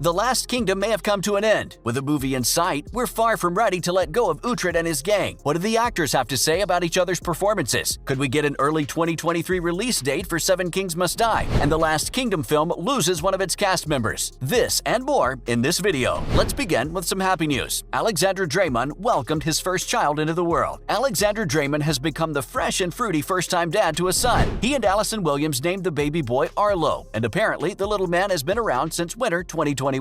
The Last Kingdom may have come to an end. With the movie in sight, we're far from ready to let go of Uhtred and his gang. What do the actors have to say about each other's performances? Could we get an early 2023 release date for Seven Kings Must Die? And The Last Kingdom film loses one of its cast members. This and more in this video. Let's begin with some happy news. Alexander Dreymon welcomed his first child into the world. Alexander Dreymon has become the fresh and fruity first-time dad to a son. He and Allison Williams named the baby boy Arlo, and apparently the little man has been around since winter 2021.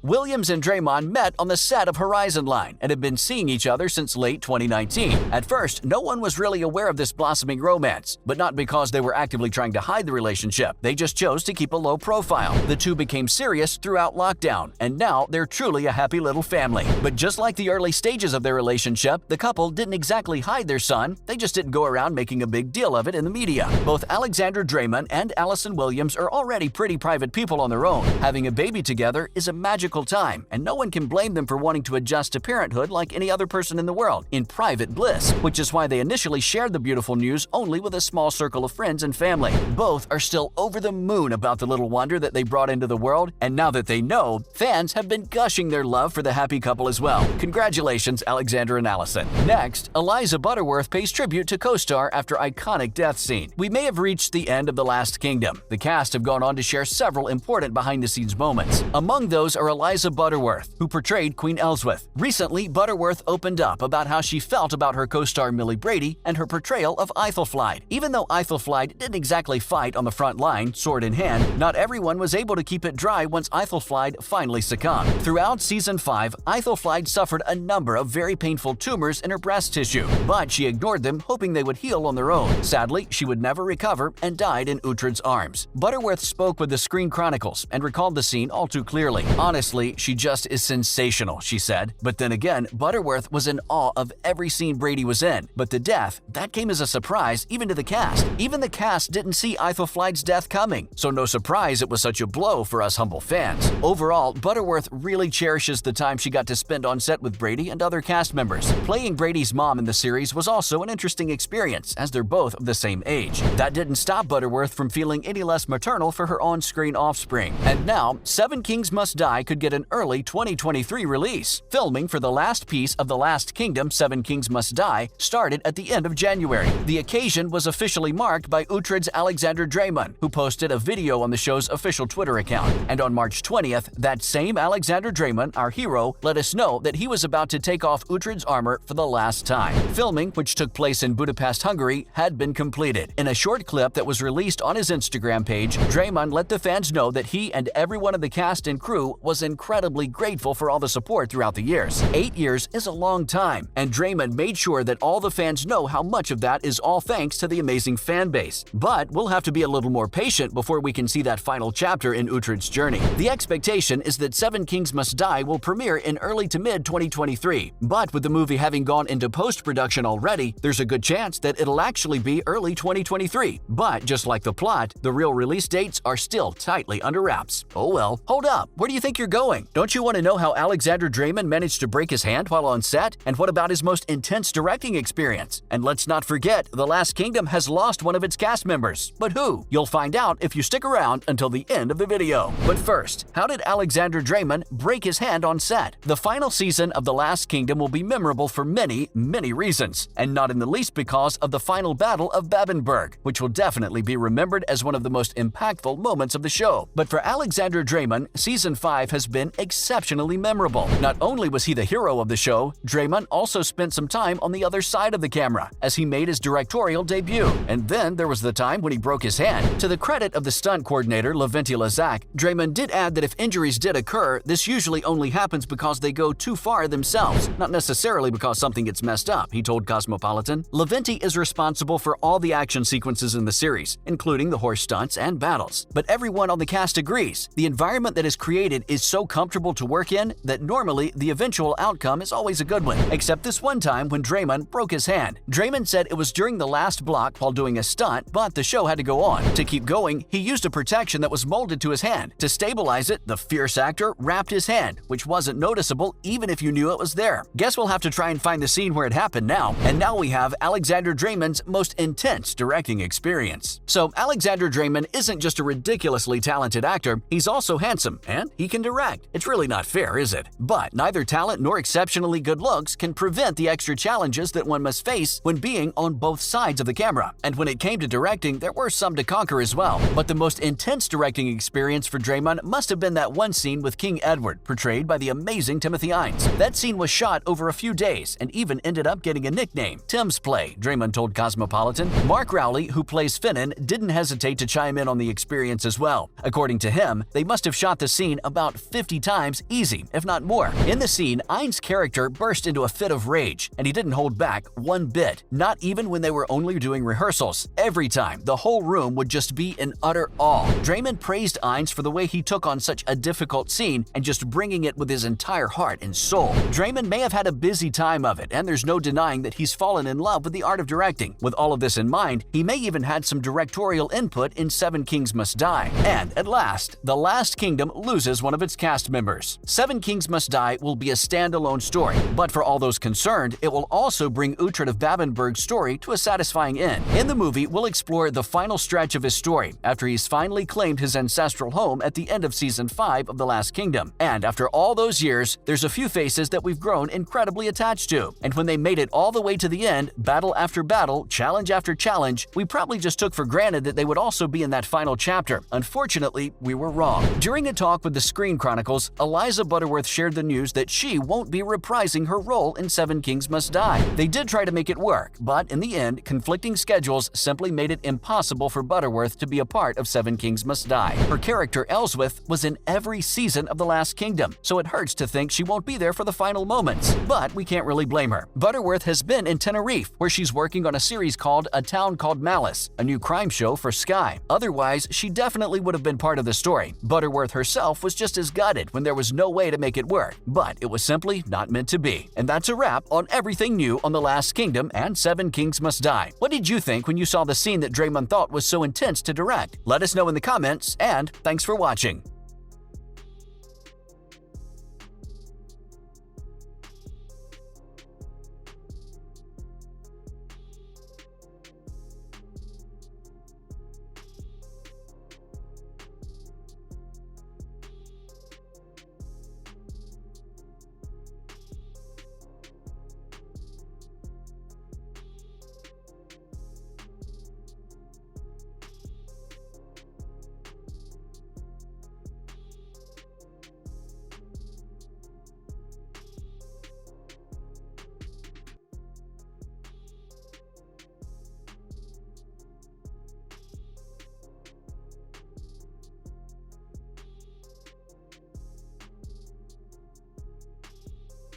Williams and Dreymon met on the set of Horizon Line and have been seeing each other since late 2019. At first, no one was really aware of this blossoming romance, but not because they were actively trying to hide the relationship. They just chose to keep a low profile. The two became serious throughout lockdown, and now they're truly a happy little family. But just like the early stages of their relationship, the couple didn't exactly hide their son, they just didn't go around making a big deal of it in the media. Both Alexander Dreymon and Allison Williams are already pretty private people on their own. Having a baby together is a magical time, and no one can blame them for wanting to adjust to parenthood like any other person in the world, in private bliss, which is why they initially shared the beautiful news only with a small circle of friends and family. Both are still over the moon about the little wonder that they brought into the world, and now that they know, fans have been gushing their love for the happy couple as well. Congratulations, Alexander and Allison. Next, Eliza Butterworth pays tribute to co-star after iconic death scene. We may have reached the end of The Last Kingdom. The cast have gone on to share several important behind-the-scenes moments. Among those are Eliza Butterworth, who portrayed Queen Aelswith. Recently, Butterworth opened up about how she felt about her co-star Millie Brady and her portrayal of Aethelflaed. Even though Aethelflaed didn't exactly fight on the front line, sword in hand, not everyone was able to keep it dry once Aethelflaed finally succumbed. Throughout Season 5, Aethelflaed suffered a number of very painful tumors in her breast tissue, but she ignored them, hoping they would heal on their own. Sadly, she would never recover and died in Uhtred's arms. Butterworth spoke with the Screen Chronicles and recalled the scene all too clearly. Honestly, she just is sensational, she said. But then again, Butterworth was in awe of every scene Brady was in. But the death, that came as a surprise even to the cast. Even the cast didn't see Aethelflaed's death coming, so no surprise it was such a blow for us humble fans. Overall, Butterworth really cherishes the time she got to spend on set with Brady and other cast members. Playing Brady's mom in the series was also an interesting experience, as they're both of the same age. That didn't stop Butterworth from feeling any less maternal for her on-screen offspring. And now, Seven Kings Must Die could get an early 2023 release. Filming for the last piece of The Last Kingdom, Seven Kings Must Die, started at the end of January. The occasion was officially marked by Uhtred's Alexander Dreymon, who posted a video on the show's official Twitter account. And on March 20th, that same Alexander Dreymon, our hero, let us know that he was about to take off Uhtred's armor for the last time. Filming, which took place in Budapest, Hungary, had been completed. In a short clip that was released on his Instagram page, Dreymon let the fans know that he and everyone of the cast and crew was incredibly grateful for all the support throughout the years. 8 years is a long time, and Dreymon made sure that all the fans know how much of that is all thanks to the amazing fan base. But we'll have to be a little more patient before we can see that final chapter in Uhtred's journey. The expectation is that Seven Kings Must Die will premiere in early to mid-2023, but with the movie having gone into post-production already, there's a good chance that it'll actually be early 2023. But just like the plot, the real release dates are still tightly under wraps. Oh well. Hold up, where do you think you're going? Don't you want to know how Alexander Dreymon managed to break his hand while on set? And what about his most intense directing experience? And let's not forget, The Last Kingdom has lost one of its cast members. But who? You'll find out if you stick around until the end of the video. But first, how did Alexander Dreymon break his hand on set? The final season of The Last Kingdom will be memorable for many reasons, and not in the least because of the final battle of Bebbanburg, which will definitely be remembered as one of the most impactful moments of the show. But for Alexander Dreymon, Season 5 has been exceptionally memorable. Not only was he the hero of the show, Dreymon also spent some time on the other side of the camera as he made his directorial debut. And then there was the time when he broke his hand. To the credit of the stunt coordinator Leventi Lazak, Dreymon did add that if injuries did occur, this usually only happens because they go too far themselves, not necessarily because something gets messed up, he told Cosmopolitan. Leventi is responsible for all the action sequences in the series, including the horse stunts and battles. But everyone on the cast agrees, the environment that is created is so comfortable to work in that normally the eventual outcome is always a good one, except this one time when Dreymon broke his hand. Dreymon said it was during the last block while doing a stunt, but the show had to go on. To keep going, he used a protection that was molded to his hand. To stabilize it, the fierce actor wrapped his hand, which wasn't noticeable even if you knew it was there. Guess we'll have to try and find the scene where it happened now. And now we have Alexander Dreymon's most intense directing experience. So Alexander Dreymon isn't just a ridiculously talented actor, he's also handsome and and he can direct. It's really not fair, is it? But neither talent nor exceptionally good looks can prevent the extra challenges that one must face when being on both sides of the camera. And when it came to directing, there were some to conquer as well. But the most intense directing experience for Dreymon must have been that one scene with King Edward, portrayed by the amazing Timothy Hines. That scene was shot over a few days and even ended up getting a nickname, Tim's Play, Dreymon told Cosmopolitan. Mark Rowley, who plays Finan, didn't hesitate to chime in on the experience as well. According to him, they must have shot the scene about 50 times easy, if not more. In the scene, Hines' character burst into a fit of rage, and he didn't hold back one bit, not even when they were only doing rehearsals. Every time, the whole room would just be in utter awe. Dreymon praised Hines for the way he took on such a difficult scene and just bringing it with his entire heart and soul. Dreymon may have had a busy time of it, and there's no denying that he's fallen in love with the art of directing. With all of this in mind, he may even had some directorial input in Seven Kings Must Die. And at last, The Last Kingdom loses one of its cast members. Seven Kings Must Die will be a standalone story, but for all those concerned, it will also bring Uhtred of Bebbanburg's story to a satisfying end. In the movie, we'll explore the final stretch of his story after he's finally claimed his ancestral home at the end of Season 5 of The Last Kingdom. And after all those years, there's a few faces that we've grown incredibly attached to. And when they made it all the way to the end, battle after battle, challenge after challenge, we probably just took for granted that they would also be in that final chapter. Unfortunately, we were wrong. During a talk with the Screen Chronicles, Eliza Butterworth shared the news that she won't be reprising her role in Seven Kings Must Die. They did try to make it work, but in the end, conflicting schedules simply made it impossible for Butterworth to be a part of Seven Kings Must Die. Her character, Aelswith, was in every season of The Last Kingdom, so it hurts to think she won't be there for the final moments. But we can't really blame her. Butterworth has been in Tenerife, where she's working on a series called A Town Called Malice, a new crime show for Sky. Otherwise, she definitely would have been part of the story. Butterworth herself was just as gutted when there was no way to make it work, but it was simply not meant to be. And that's a wrap on everything new on The Last Kingdom and Seven Kings Must Die. What did you think when you saw the scene that Dreymon thought was so intense to direct? Let us know in the comments, and thanks for watching.